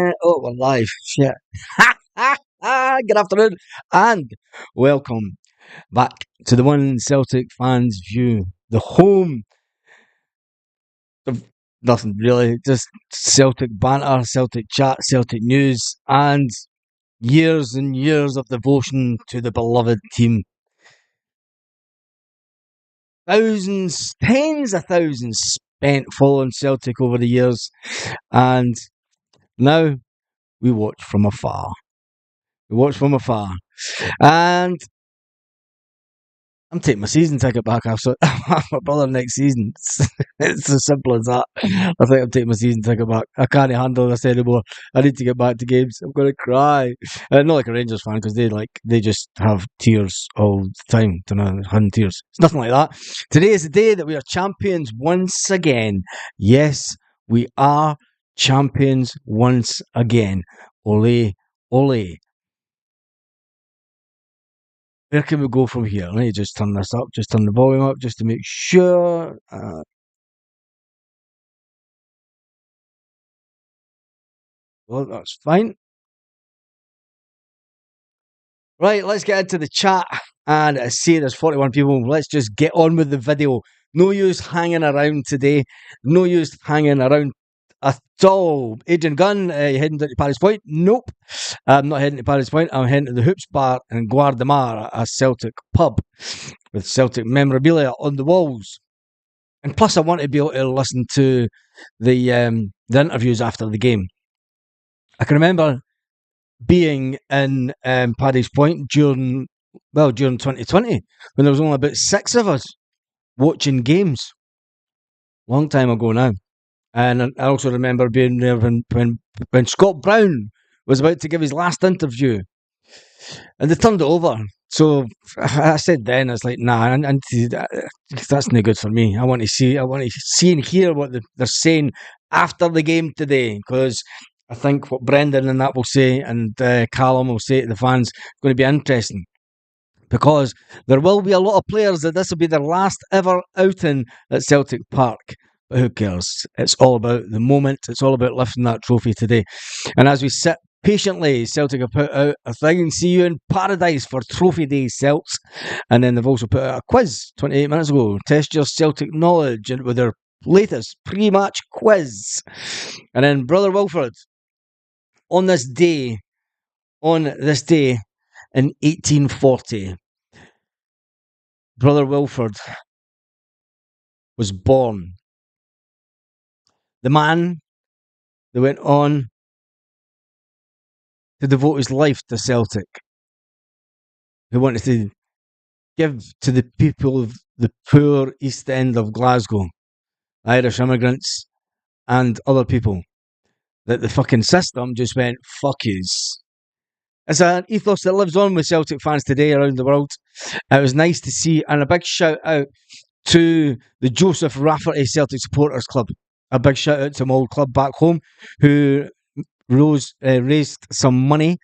Oh, we're live. Shit. Good afternoon and welcome back to the One Celtic Fans View, the home of nothing really, just Celtic banter, Celtic chat, Celtic news, and years of devotion to the beloved team. Thousands, tens of thousands spent following Celtic over the years, and now we watch from afar. We watch from afar. And I'm taking my season ticket back after my brother next season. It's as simple as that. I think I'm taking my season ticket back. I can't handle this anymore. I need to get back to games. I'm gonna cry. Not like a Rangers fan because they just have tears all the time. Don't know, having tears. It's nothing like that. Today is the day that we are champions once again. Yes, we are champions once again. Ole, ole. Where can we go from here? Let me just turn this up, just turn the volume up, just to make sure. Well, that's fine. Right, let's get into the chat. And I see there's 41 people. Let's just get on with the video. No use hanging around today. No use hanging around at all. Adrian Gunn, you heading to Paris Point? Nope. I'm not heading to Paris Point. I'm heading to the Hoops Bar in Guardamar, a Celtic pub with Celtic memorabilia on the walls. And plus, I want to be able to listen to the interviews after the game. I can remember being in Paddy's Point during 2020 when there was only about 6 of us watching games. Long time ago now. And I also remember being there when Scott Brown was about to give his last interview, and they turned it over. So I said then, it's like, nah, that's no good for me. I want to see and hear what they're saying after the game today, because I think what Brendan and that will say, and Callum will say to the fans, is going to be interesting. Because there will be a lot of players that this will be their last ever outing at Celtic Park. But who cares? It's all about the moment. It's all about lifting that trophy today. And as we sit patiently, Celtic have put out a thing, see you in paradise for Trophy Day, Celts. And then they've also put out a quiz 28 minutes ago. Test your Celtic knowledge with their latest pre-match quiz. And then Brother Wilfred, on this day in 1840, Brother Wilfred was born. The man that went on to devote his life to Celtic, who wanted to give to the people of the poor East End of Glasgow, Irish immigrants and other people, that the fucking system just went, fuck yous. It's an ethos that lives on with Celtic fans today around the world. It was nice to see, and a big shout out to the Joseph Rafferty Celtic Supporters Club. A big shout out to my old club back home, who raised some money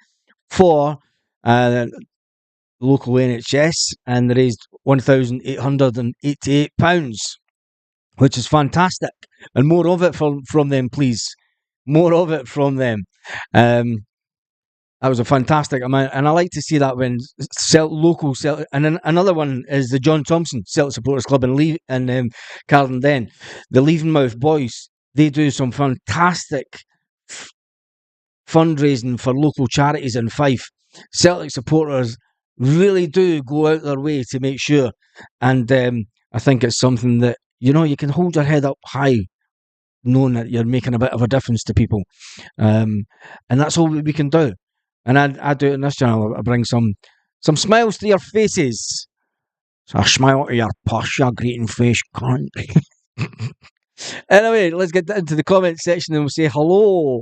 for local NHS, and they raised £1,888, which is fantastic. And more of it from them, please. More of it from them. That was a fantastic amount, and I like to see that when local Celtic, and then another one is the John Thompson Celtic Supporters Club in Carlton. The Leavenmouth boys, they do some fantastic fundraising for local charities in Fife. Celtic supporters really do go out their way to make sure, and I think it's something that you can hold your head up high, knowing that you're making a bit of a difference to people, and that's all we can do. And I do it in this channel. I bring some smiles to your faces. So a smile to your posh, your greeting face, cunt. Anyway, let's get into the comment section and we'll say hello.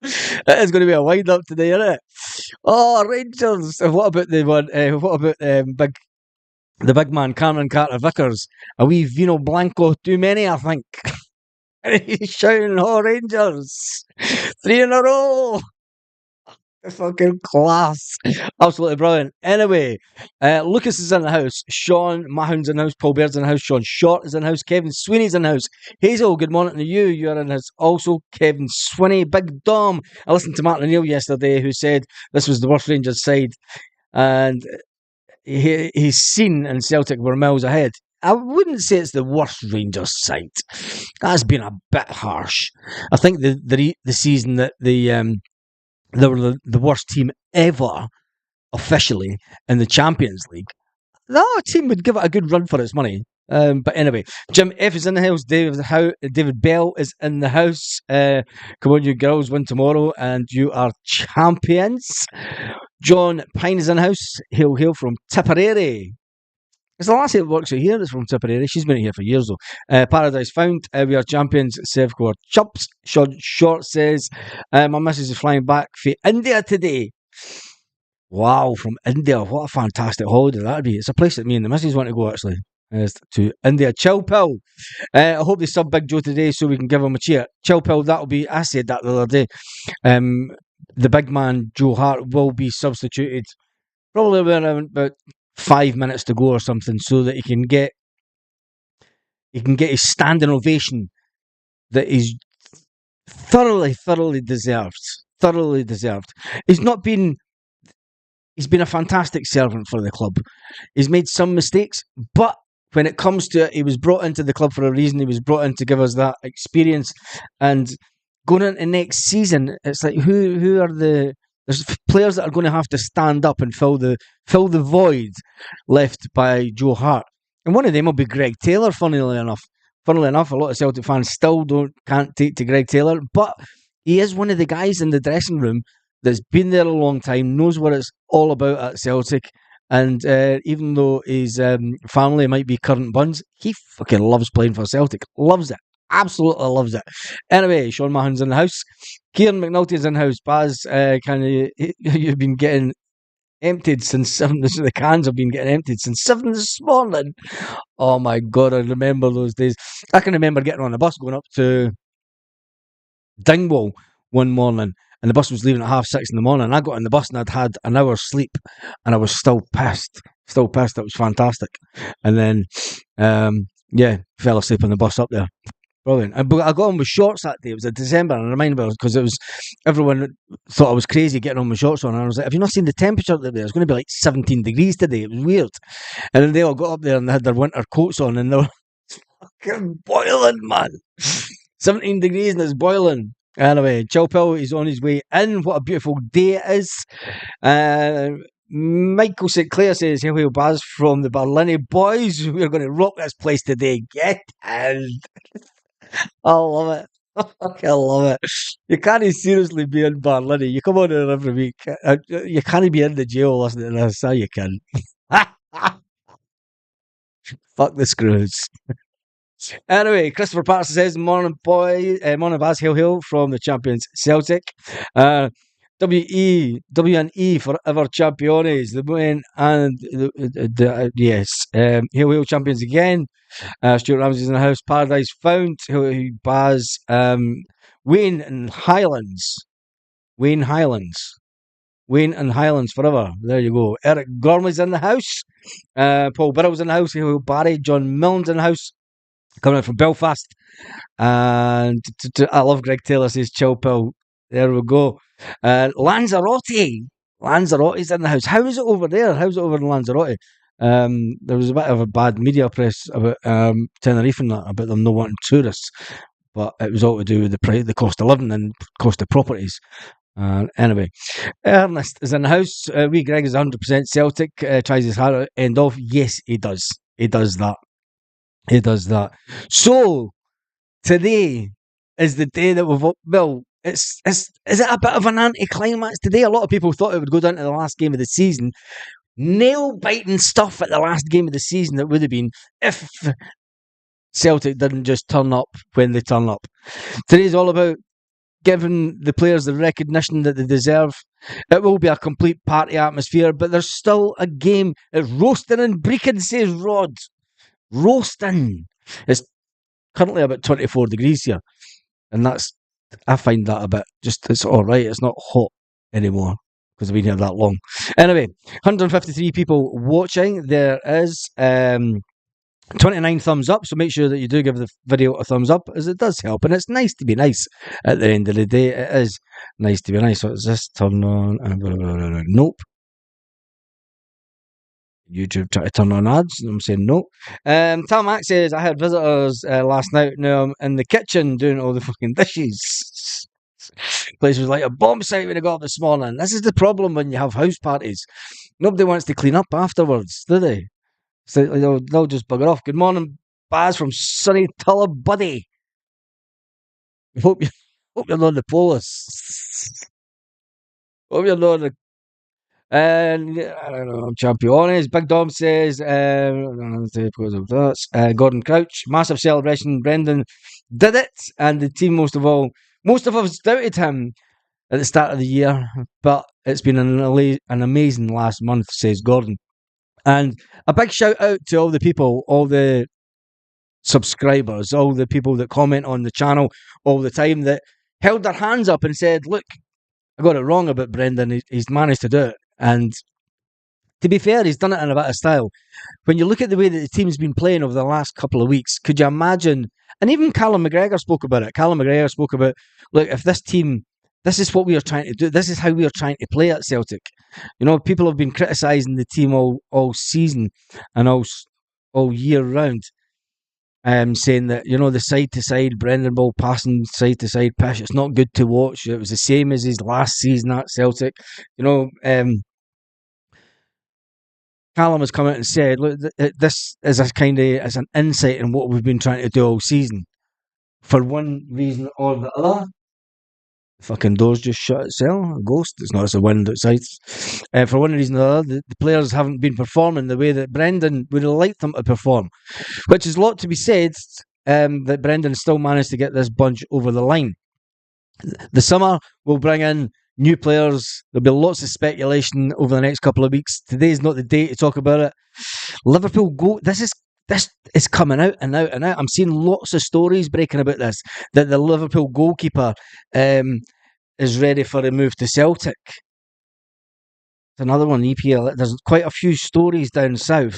It is going to be a wind up today, isn't it? Oh, Rangers! What about the one? What about the big man, Cameron Carter Vickers? A wee Vino Blanco too many, I think. He's shouting, "Oh, Rangers! 3 in a row!" Fucking class. Absolutely brilliant. Anyway, Lucas is in the house. Sean Mahon's in the house. Paul Baird's in the house. Sean Short is in the house. Kevin Sweeney's in the house. Hazel, good morning to you. You're in the house also. Kevin Swinney. Big Dom. I listened to Martin O'Neill yesterday who said this was the worst Rangers side. And he's seen and Celtic were miles ahead. I wouldn't say it's the worst Rangers side. That's been a bit harsh. I think the season that they were the worst team ever officially in the Champions League, that team would give it a good run for its money. But anyway, Jim F is in the house. David Bell is in the house. Come on, you girls, win tomorrow and you are champions. John Pine is in the house. Hail from Tipperary. It's the last that works out here that's from Tipperary. She's been here for years though. Paradise Found. We are champions. Sevcore Chumps. Short says, my missus is flying back for India today. Wow, from India. What a fantastic holiday that'd be. It's a place that me and the missus want to go actually. To India. Chill Pill. I hope they sub Big Joe today so we can give him a cheer. Chill Pill, that'll be, I said that the other day. The big man, Joe Hart, will be substituted probably around about 5 minutes to go or something so that he can get his standing ovation that he's thoroughly deserved. Thoroughly deserved. He's been a fantastic servant for the club. He's made some mistakes, but when it comes to it, he was brought into the club for a reason. He was brought in to give us that experience. And going into next season, it's like who are there's players that are going to have to stand up and fill the void left by Joe Hart. And one of them will be Greg Taylor, funnily enough. Funnily enough, a lot of Celtic fans still can't take to Greg Taylor, but he is one of the guys in the dressing room that's been there a long time, knows what it's all about at Celtic, and even though his family might be current buns, he fucking loves playing for Celtic. Loves it. Absolutely loves it. Anyway, Sean Mahon's in the house. Kieran McNulty's in the house. Baz, you've been getting emptied since 7. The cans have been getting emptied since 7 this morning. Oh my God, I remember those days. I can remember getting on a bus going up to Dingwall one morning, and the bus was leaving at 6:30 in the morning. And I got on the bus and I'd had an hour's sleep, and I was still pissed. Still pissed. It was fantastic. And then, fell asleep on the bus up there. Brilliant. But I got on with shorts that day. It was in December, and I remember because everyone thought I was crazy getting on with shorts on. And I was like, "Have you not seen the temperature up there? It's going to be like 17 degrees today." It was weird. And then they all got up there and they had their winter coats on, and they were fucking boiling, man. 17 degrees and it's boiling. Anyway, Chilpill is on his way in. What a beautiful day it is. Michael St. Clair says, "Hello, Baz from the Barlini boys. We're going to rock this place today. Get in." I love it. I love it. You can't seriously be in Barlini. You come on here every week. You can't be in the jail listening to this. How you can. Fuck the screws. Anyway, Christopher Patterson says, "Morning, boy. Morning, Baz. Hail from the champions Celtic. WNE forever champions. The win and yes. Hail champions again. Stuart Ramsey's in the house. Paradise Found. Baz. Wayne and Highlands. Wayne and Highlands forever. There you go. Eric Gormley's in the house. Paul Burrell's in the house. Hail Barry. John Milne's in the house. Coming out from Belfast. And I love Greg Taylor says chill pill. There we go. Lanzarote. Lanzarote's in the house. How is it over there? How's it over in Lanzarote? There was a bit of a bad media press about Tenerife and that, about them not wanting tourists. But it was all to do with the cost of living and cost of properties. Anyway, Ernest is in the house. Wee Greg is 100% Celtic. Tries his hard end off. Yes, he does. He does that. He does that. So today is the day that we've well. Is it a bit of an anticlimax today? A lot of people thought it would go down to the last game of the season. Nail-biting stuff at the last game of the season that would have been if Celtic didn't just turn up when they turn up. Today's all about giving the players the recognition that they deserve. It will be a complete party atmosphere, but there's still a game. It's roasting in Brecon, says Rod. Roasting. It's currently about 24 degrees here, and I find that a bit it's all right. It's not hot anymore. because I've been here that long. Anyway, 153 people watching. There is 29 thumbs up, so make sure that you do give the video a thumbs up, as it does help, and it's nice to be nice at the end of the day. It is nice to be nice. So it's this turn on, nope. YouTube try to turn on ads, and I'm saying no. Tal Mac says, I had visitors last night. Now I'm in the kitchen doing all the fucking dishes. Place was like a bomb site when I got up this morning. This is the problem when you have house parties. Nobody wants to clean up afterwards, do they? So they'll just bugger off. Good morning, Baz from sunny Tullabuddy. Hope you hope you're not the Polis. Hope you're not the and I don't know, Championes. Big Dom says, Gordon Crouch, massive celebration. Brendan did it, and the team most of us doubted him at the start of the year, but it's been an amazing last month, says Gordon. And a big shout out to all the people, all the subscribers, all the people that comment on the channel all the time that held their hands up and said, look, I got it wrong about Brendan. He's managed to do it. And to be fair, he's done it in a bit of style. When you look at the way that the team's been playing over the last couple of weeks, could you imagine? And even Callum McGregor spoke about it. Callum McGregor spoke about, look, if this team, this is what we are trying to do. This is how we are trying to play at Celtic. You know, people have been criticising the team all season and all year round. Saying that, you know, the side-to-side Brendan ball passing side-to-side pitch, it's not good to watch. It was the same as his last season at Celtic. You know, Callum has come out and said, look, this is as an insight in what we've been trying to do all season. For one reason or the other, the fucking door's just shut itself. A ghost. It's not, it's a wind outside. For one reason or the other, the players haven't been performing the way that Brendan would have liked them to perform. Which is a lot to be said, that Brendan still managed to get this bunch over the line. The summer will bring in new players. There'll be lots of speculation over the next couple of weeks. Today's not the day to talk about it. Liverpool go. This is coming out and out and out. I'm seeing lots of stories breaking about this, that the Liverpool goalkeeper is ready for a move to Celtic. It's another one, EPL. There's quite a few stories down south.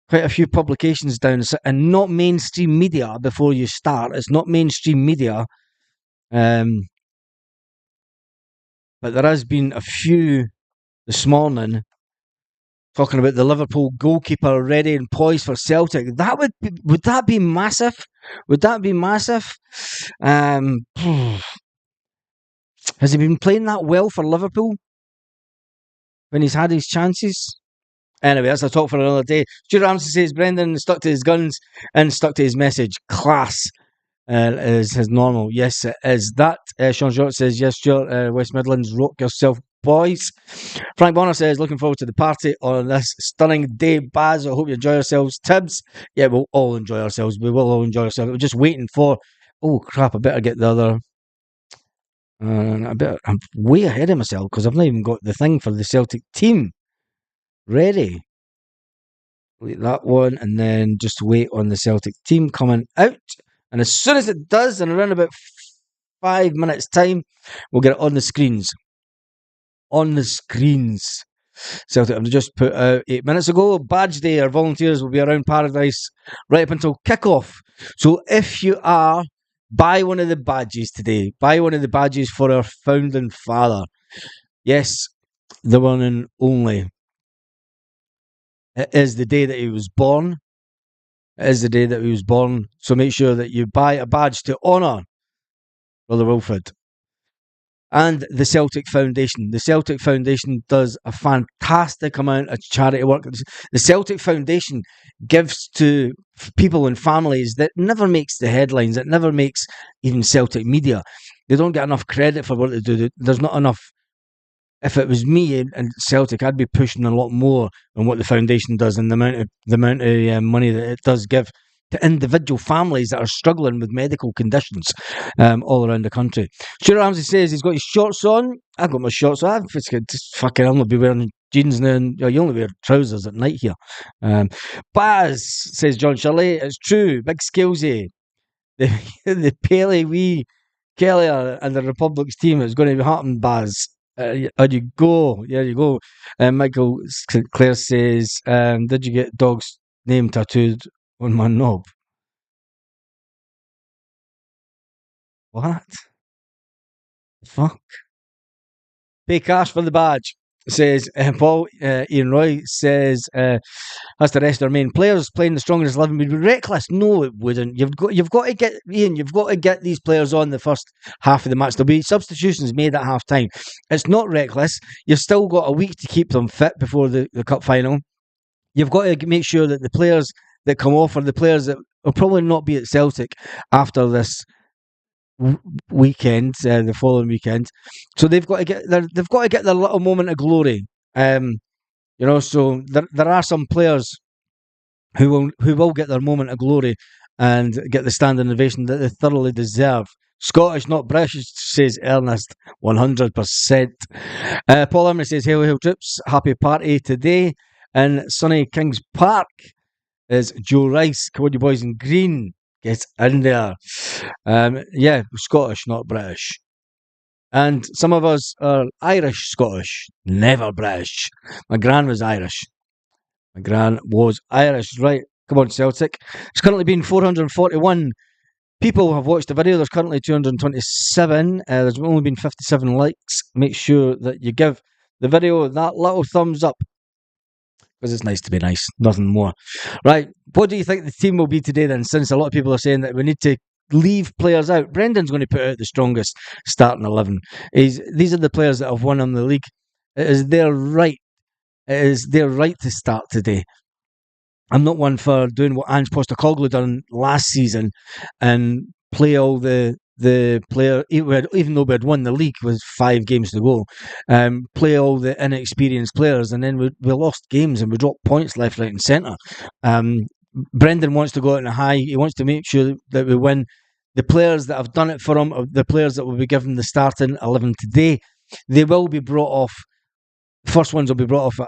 Quite a few publications down south, and not mainstream media before you start. It's not mainstream media. But there has been a few this morning talking about the Liverpool goalkeeper ready and poised for Celtic. Would that be massive? Would that be massive? Has he been playing that well for Liverpool when he's had his chances? Anyway, that's a talk for another day. Stuart Ramsey says Brendan stuck to his guns and stuck to his message. Class is his normal. Yes, it is. That Sean Short says, yes, Stuart, West Midlands, rock yourself, boys. Frank Bonner says, looking forward to the party on this stunning day. Baz, I hope you enjoy yourselves. Tibbs, yeah, we'll all enjoy ourselves. We will all enjoy ourselves. We're just waiting for, oh crap, I better get the other. I'm way ahead of myself because I've not even got the thing for the Celtic team ready. Delete that one and then just wait on the Celtic team coming out. And as soon as it does, in around about 5 minutes' time, we'll get it on the screens. On the screens. Celtic have just put out 8 minutes ago. Badge Day, our volunteers will be around Paradise right up until kick-off. So if you are, buy one of the badges today. Buy one of the badges for our founding father. Yes, the one and only. It is the day that he was born. It is the day that he was born. So make sure that you buy a badge to honour Brother Wilfred. And the Celtic Foundation. The Celtic Foundation does a fantastic amount of charity work. The Celtic Foundation gives to people and families that never makes the headlines. It never makes even Celtic media. They don't get enough credit for what they do. There's not enough. If it was me and Celtic, I'd be pushing a lot more on what the foundation does and the amount of money that it does give to individual families that are struggling with medical conditions all around the country. Stuart Ramsey says he's got his shorts on. I've got my shorts on. I'll not be wearing jeans now. And, you only wear trousers at night here. Baz, says John Shirley, it's true. Big skillsy. The Paley wee Kelly and the Republic's team is going to be happening, Baz. On you go. There you go. Michael Clare says, did you get dog's name tattooed on my knob? What? Fuck. Pay cash for the badge. Says Paul. Ian Roy says, as the rest of our main players playing the strongest 11 would be reckless. No, it wouldn't. You've got to get Ian. You've got to get these players on the first half of the match. There'll be substitutions made at half time. It's not reckless. You've still got a week to keep them fit before the cup final. You've got to make sure that the players that come off are the players that will probably not be at Celtic after this weekend, the following weekend. So they've got to get their little moment of glory. So there are some players who will get their moment of glory and get the standing ovation that they thoroughly deserve. Scottish, not British, says Ernest, 100%. Paul Emery says, hail, hail, troops, happy party today in sunny Kings Park. Is Joe Rice, come on you boys in green, get in there. Scottish, not British. And some of us are Irish Scottish, never British. My gran was Irish. Right, come on Celtic. It's currently been 441 people have watched the video. There's currently 227. There's only been 57 likes. Make sure that you give the video that little thumbs up, because it's nice to be nice, nothing more. Right, what do you think the team will be today then, since a lot of people are saying that we need to leave players out? Brendan's going to put out the strongest starting 11. These are the players that have won on the league. It is their right. It is their right to start today. I'm not one for doing what Ange Postecoglou done last season and play all the player, even though we had won the league with 5 games to go, play all the inexperienced players, and then we lost games and we dropped points left, right and centre. Brendan wants to go out on a high. He wants to make sure that we win. The players that have done it for him, the players that will be given the starting 11 today, they will be brought off. The first ones will be brought off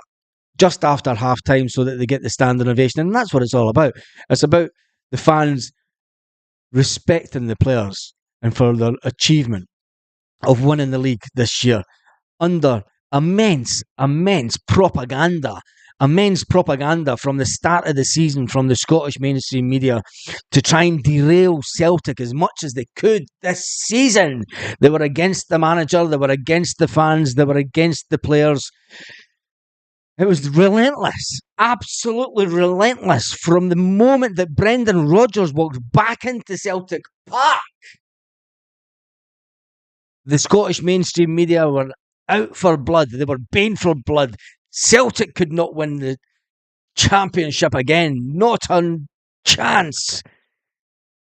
just after half time so that they get the standing ovation. And that's what it's all about. It's about the fans respecting the players and for their achievement of winning the league this year under immense propaganda from the start of the season from the Scottish mainstream media to try and derail Celtic as much as they could this season. They were against the manager, they were against the fans, they were against the players. It was relentless, absolutely relentless, from the moment that Brendan Rodgers walked back into Celtic Park. The Scottish mainstream media were out for blood. They were baying for blood. Celtic could not win the championship again. Not a chance.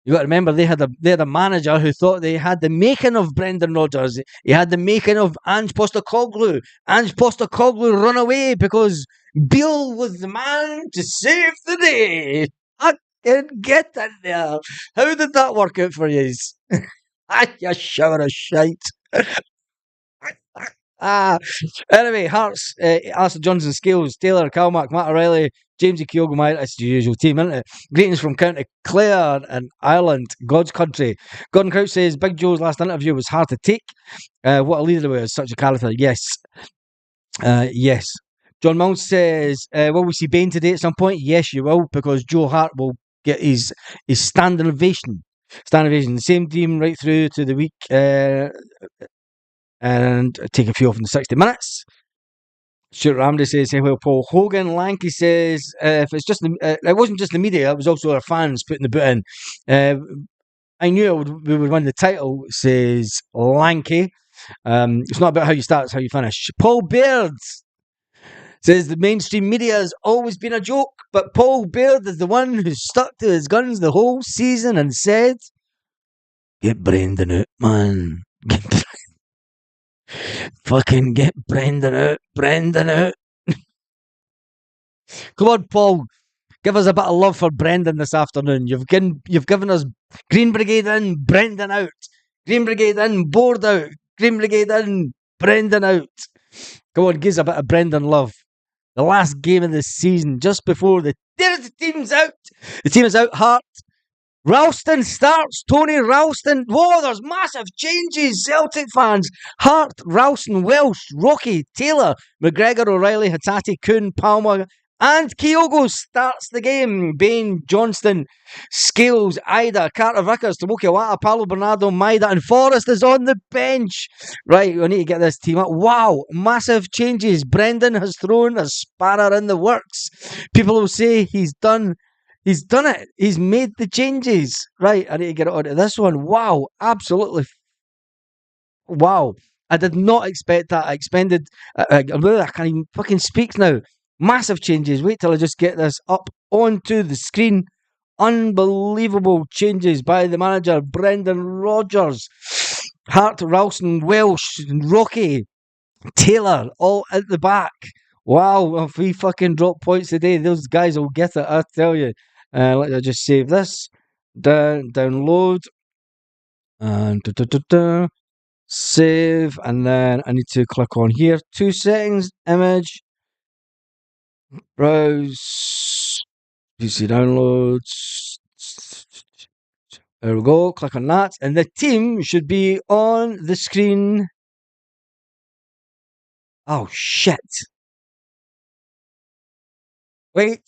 You got to remember, they had a manager who thought they had the making of Brendan Rodgers. He had the making of Ange Postecoglou. Ange Postecoglou run away because Beale was the man to save the day. I can get in there. How did that work out for you? You shower of shite. Anyway, Hearts, Alistair Johnson, Scales, Taylor, Calmack, Matt O'Reilly, Jamesy Kyogo, that's the usual team, isn't it? Greetings from County Clare and Ireland, God's country. Gordon Crouch says, Big Joe's last interview was hard to take. What a leader he was, such a character. Yes. Yes. John Milne says, will we see Bain today at some point? Yes, you will, because Joe Hart will get his standing ovation. The same team right through to the week, and take a few off in the 60 minutes. Stuart Ramsey says, hey, well, Paul Hogan. Lanky says, if it's just it wasn't just the media, it was also our fans putting the boot in. I knew we would win the title, says Lanky. It's not about how you start, it's how you finish. Paul Baird says, the mainstream media has always been a joke, but Paul Baird is the one who stuck to his guns the whole season and said, get Brendan out, man. Fucking get Brendan out. Come on, Paul. Give us a bit of love for Brendan this afternoon. You've given us Green Brigade in, Brendan out. Green Brigade in, Board out. Green Brigade in, Brendan out. Come on, give us a bit of Brendan love. The last game of the season, just before the team's out. The team is out, Hart. Ralston starts. Tony Ralston. Whoa, there's massive changes. Celtic fans. Hart, Ralston, Welsh, Rocky, Taylor, McGregor, O'Reilly, Hatate, Kuhn, Palmer, and Kyogo starts the game. Bain, Johnston, Scales, Ida, Carter Vickers, Tomoki Wata, Paulo Bernardo, Maida, and Forrest is on the bench. Right, we need to get this team up. Wow, massive changes. Brendan has thrown a spanner in the works. People will say he's done it. He's made the changes. Right, I need to get it onto this one. Wow, absolutely. Wow. I did not expect that. I expended. I can't even fucking speak now. Massive changes. Wait till I just get this up onto the screen. Unbelievable changes by the manager, Brendan Rodgers. Hart, Ralston, Welsh, Rocky, Taylor, all at the back. Wow, if we fucking drop points today, those guys will get it, I tell you. Let's just save this. Download. And save. And then I need to click on here. 2 settings. Image. Browse. PC downloads. There we go. Click on that. And the team should be on the screen. Oh, shit. Wait.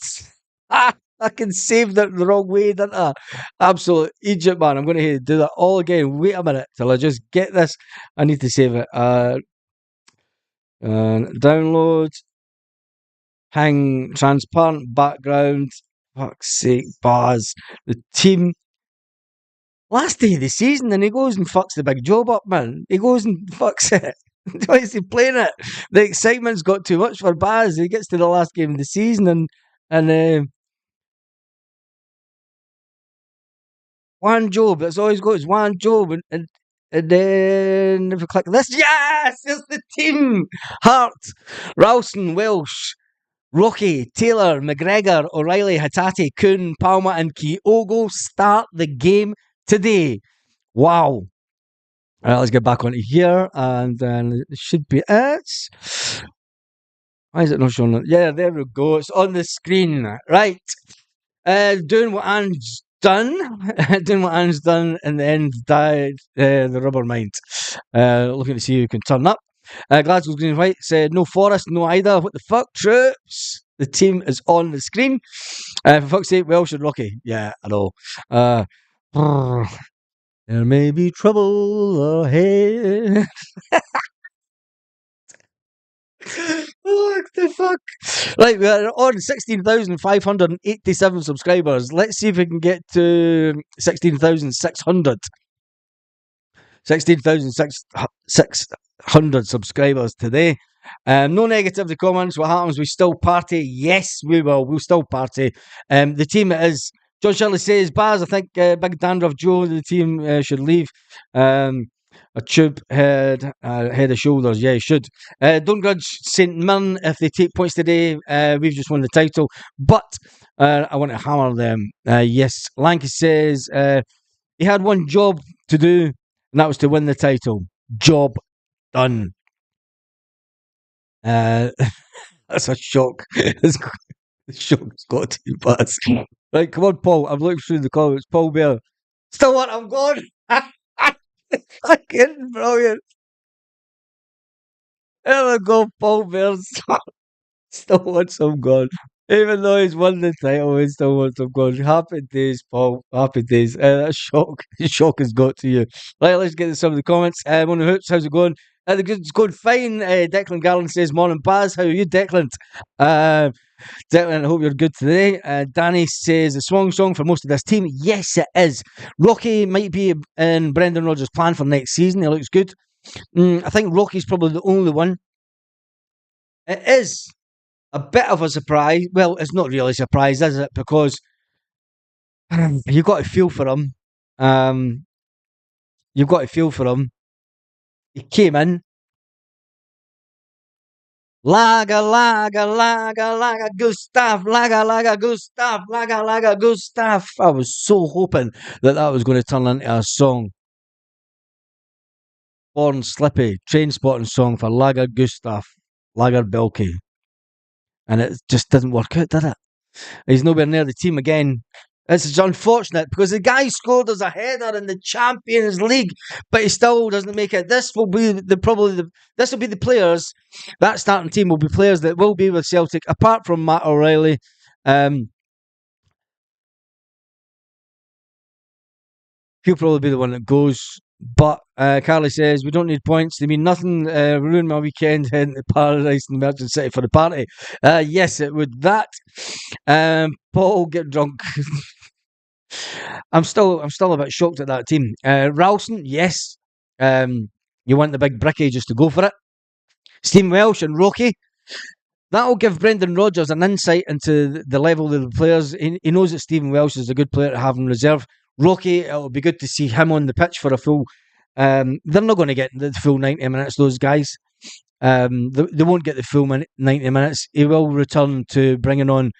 I can save that the wrong way, didn't I? Absolute Egypt, man. I'm going to do that all again. Wait a minute till I just get this. I need to save it. Download. Hang transparent background. Fuck's sake, bars. The team. Last day of the season, and he goes and fucks the big job up, man. He goes and fucks it. Why is he playing it? The excitement's got too much for Baz. He gets to the last game of the season and Juan Job. That's all he's got is Juan Job. And then if we click this, yes, it's the team. Hart, Ralston, Welsh, Rocky, Taylor, McGregor, O'Reilly, Hatate, Kuhn, Palmer, and Kyogo start the game today. Wow. All right, let's get back onto here, and then it should be it. Why is it not showing it? Yeah, there we go. It's on the screen. Right. Doing what Anne's done. Doing what Anne's done, and the end died the rubber mind. Looking to see who can turn up. Glasgow's Green and White said, no Forest, no Ida. What the fuck, troops? The team is on the screen. For fuck's sake, Welsh and Rocky. Yeah, I know. There may be trouble ahead. What the fuck? Right, we're on 16,587 subscribers. Let's see if we can get to 16,600. 16,600 subscribers today. No negativity comments. What happens? We still party. Yes, we will. We'll still party. The team is. John Shirley says, Baz, I think Big Dandruff Joe, the team should leave. A tube head of shoulders. Yeah, he should. Don't grudge St Mirren if they take points today. We've just won the title. But I want to hammer them. Yes, Lanky says he had one job to do, and that was to win the title. Job done. That's a shock. The shock's got to be bad. Right, come on, Paul. I'm looking through the comments. Paul Bear. Still what? I'm gone. Fucking brilliant. There we go, Paul Bear. Still wants him gone. Even though he's won the title, he still wants him gone. Happy days, Paul. Happy days. That shock. The shock has got to you. Right, let's get to some of the comments. On the hoops, how's it going? It's going fine. Declan Garland says, morning, Baz. How are you, Declan? Declan, I hope you're good today. Danny says, a song for most of this team. Yes, it is. Rocky might be in Brendan Rodgers' plan for next season. He looks good. I think Rocky's probably the only one. It is a bit of a surprise. Well, it's not really a surprise, is it? Because you've got to feel for him. You've got to feel for him. He came in. Laga, Gustav, Laga, Gustav. I was so hoping that was going to turn into a song. Born Slippy, train spotting song for Lager Gustav, Lager Belky. And it just didn't work out, did it? He's nowhere near the team again. It's unfortunate because the guy scored as a header in the Champions League, but he still doesn't make it. This will be this will be the players. That starting team will be players that will be with Celtic, apart from Matt O'Reilly. He'll probably be the one that goes. But Carly says, we don't need points. They mean nothing. Ruin my weekend heading to Paradise and Merchant City for the party. Yes, it would. That. Paul, get drunk. I'm still a bit shocked at that team. Ralston, yes. You want the big bricky just to go for it. Steve Welsh and Rocky. That'll give Brendan Rodgers an insight into the level of the players. He knows that Stephen Welsh is a good player to have in reserve. Rocky, it'll be good to see him on the pitch for a full. They're not going to get the full 90 minutes, those guys. They won't get the full 90 minutes. He will return to bringing on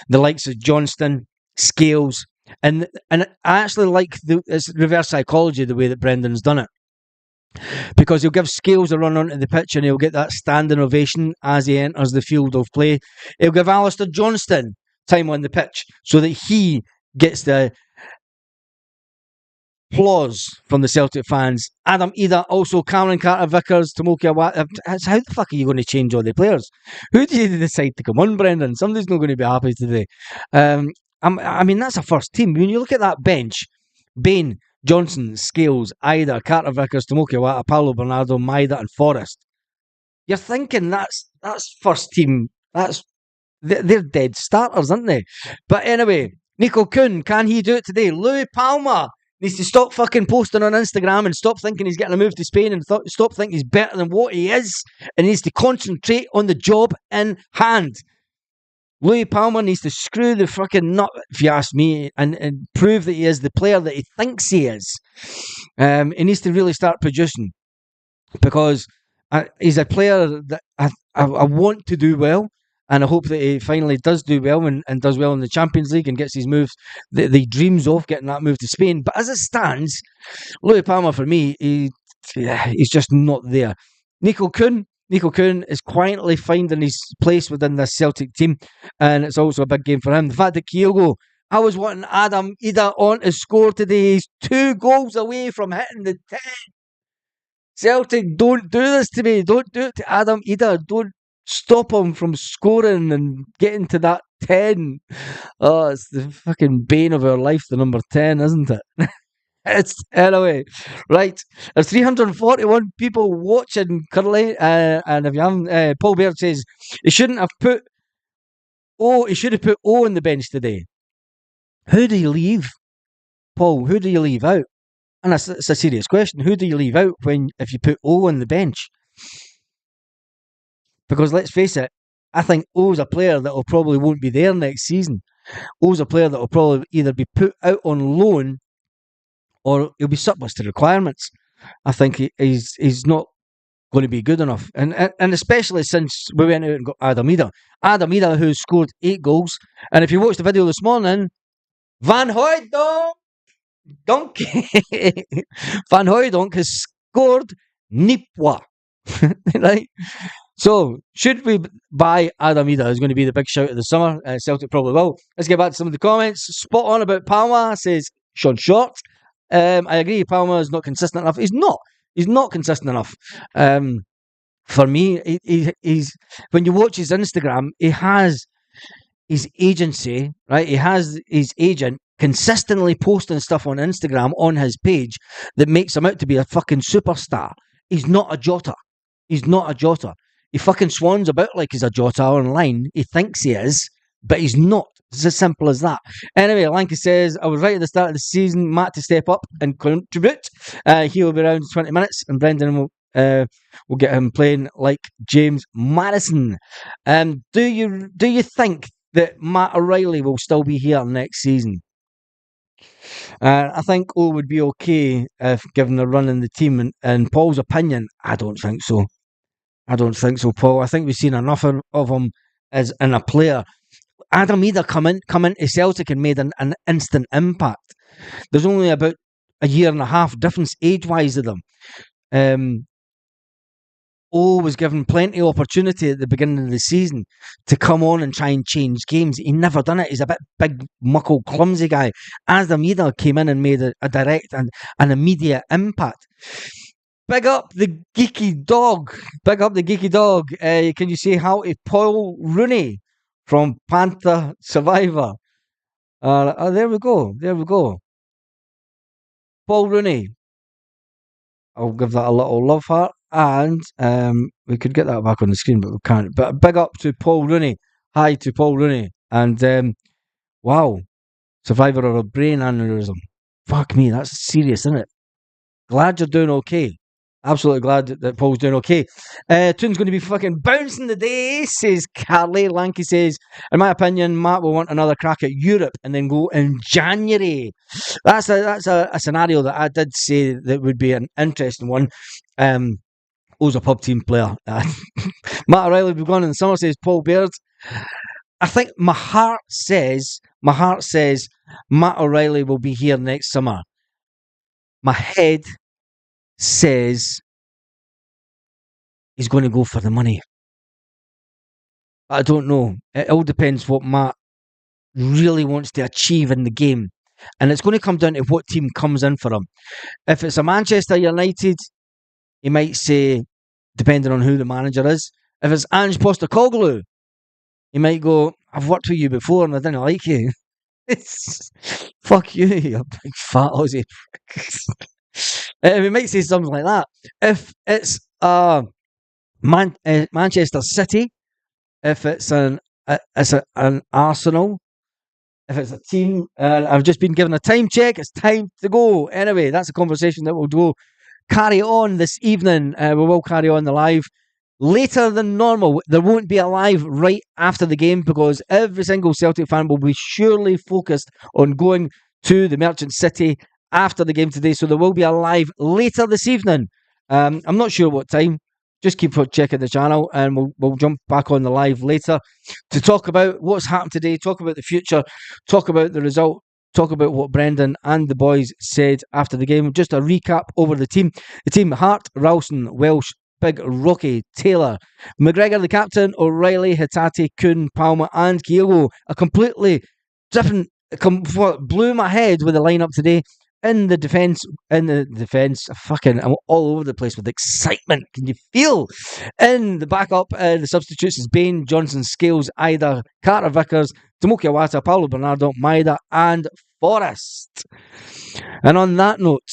the likes of Johnston, Scales, and I actually like it's reverse psychology the way that Brendan's done it. Because he'll give Scales a run onto the pitch and he'll get that standing ovation as he enters the field of play. He'll give Alistair Johnston time on the pitch so that he gets the applause from the Celtic fans. Adam Ida, also Cameron Carter-Vickers, Tomoki Awata. How the fuck are you going to change all the players? Who do you decide to come on, Brendan? Somebody's not going to be happy today. I mean, that's a first team. When you look at that bench, Bain, Johnson, Scales, Ida, Carter-Vickers, Tomoki Awata, Paolo Bernardo, Maida and Forrest. You're thinking that's first team. They're dead starters, aren't they? But anyway, Nico Kuhn, can he do it today? Louis Palmer needs to stop fucking posting on Instagram and stop thinking he's getting a move to Spain and stop thinking he's better than what he is, and he needs to concentrate on the job in hand. Louis Palmer needs to screw the fucking nut, if you ask me, and prove that he is the player that he thinks he is. He needs to really start producing, because he's a player that I want to do well, and I hope that he finally does do well and does well in the Champions League and gets his moves that he dreams of, getting that move to Spain. But as it stands, Louis Palmer, for me, he's just not there. Nico Kuhn is quietly finding his place within this Celtic team, and it's also a big game for him. The fact that Kyogo, I was wanting Adam Ida on to score today. He's 2 goals away from hitting the 10. Celtic, don't do this to me. Don't do it to Adam Ida. Don't stop him from scoring and getting to that 10. Oh, it's the fucking bane of our life, the number 10, isn't it? It's anyway, right. There's 341 people watching currently, and if you haven't, Paul Baird says he shouldn't have put he should have put O on the bench today. Who do you leave, Paul? Who do you leave out? And it's a serious question. Who do you leave out if you put O on the bench? Because let's face it, I think O's a player that will probably won't be there next season. O's a player that will probably either be put out on loan or he'll be surplus to requirements. I think he's not going to be good enough. And especially since we went out and got Adam Ida. Adam Ida, who scored 8 goals. And if you watched the video this morning, Van Hooijdonk Van Hooijdonk has scored Nipwa. Right? So, should we buy Adam Ida? Is going to be the big shout of the summer. Celtic probably will. Let's get back to some of the comments. Spot on about Palma, says Sean Short. I agree, Palma is not consistent enough. He's not consistent enough. For me, he's when you watch his Instagram, he has his agency, right? He has his agent consistently posting stuff on Instagram on his page that makes him out to be a fucking superstar. He's not a Jota. He fucking swans about like he's a Jota online. He thinks he is, but he's not. It's as simple as that. Anyway, Lanky says, I was right at the start of the season, Matt to step up and contribute. He will be around 20 minutes, and Brendan will get him playing like James Maddison. Do you think that Matt O'Reilly will still be here next season? I think O would be okay if given the run in the team. And Paul's opinion, I don't think so. Paul. I think we've seen enough of him as in a player. Adam Ida come into Celtic and made an instant impact. There's only about a year and a half difference age-wise of them. was given plenty of opportunity at the beginning of the season to come on and try and change games. He never done it. He's a bit big, muckle, clumsy guy. As Almeida came in and made a direct and an immediate impact. Big up the geeky dog. Big up the geeky dog. Can you say how to Paul Rooney from Panther Survivor? There we go. There we go. Paul Rooney. I'll give that a little love heart. And we could get that back on the screen, but we can't. But big up to Paul Rooney. Hi to Paul Rooney. And wow, survivor of a brain aneurysm. Fuck me, that's serious, isn't it? Glad you're doing okay. Absolutely glad that Paul's doing okay. Toon's going to be fucking bouncing today, says Carly. Lanky says, in my opinion, Matt will want another crack at Europe and then go in January. That's a scenario that I did say that would be an interesting one. Who's a pub team player? Matt O'Reilly will be gone in the summer, says Paul Baird. I think my heart says Matt O'Reilly will be here next summer. My head says he's going to go for the money. I don't know. It all depends what Matt really wants to achieve in the game. And it's going to come down to what team comes in for him. If it's a Manchester United, he might say, depending on who the manager is, if it's Ange Postecoglou, he might go, I've worked with you before and I didn't like you. Fuck you, you big fat Aussie. He might say something like that. If it's Manchester City, if it's an Arsenal, if it's a team, I've just been given a time check. It's time to go. Anyway, that's a conversation that we'll carry on this evening. We will carry on the live later than normal. There won't be a live right after the game because every single Celtic fan will be surely focused on going to the Merchant City after the game today. So there will be a live later this evening. I'm not sure what time. Just keep checking the channel and we'll jump back on the live later to talk about what's happened today, talk about the future, talk about the result, talk about what Brendan and the boys said after the game. Just a recap over the team. The team: Hart, Ralston, Welsh, Big, Rocky, Taylor, McGregor the captain, O'Reilly, Hitati, Kuhn, Palmer and Kyogo. A completely different, blew my head with the lineup today. In the defence, I'm all over the place with excitement. Can you feel? In the backup, the substitutes is Bain, Johnson, Scales, Ida, Carter Vickers, Tomoki Awata, Paulo Bernardo, Maeda, and Forrest. And on that note,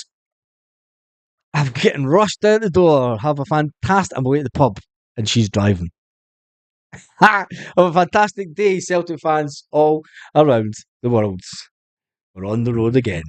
I'm getting rushed out the door. Have a fantastic... I'm away at the pub, and she's driving. Have a fantastic day, Celtic fans all around the world. We're on the road again.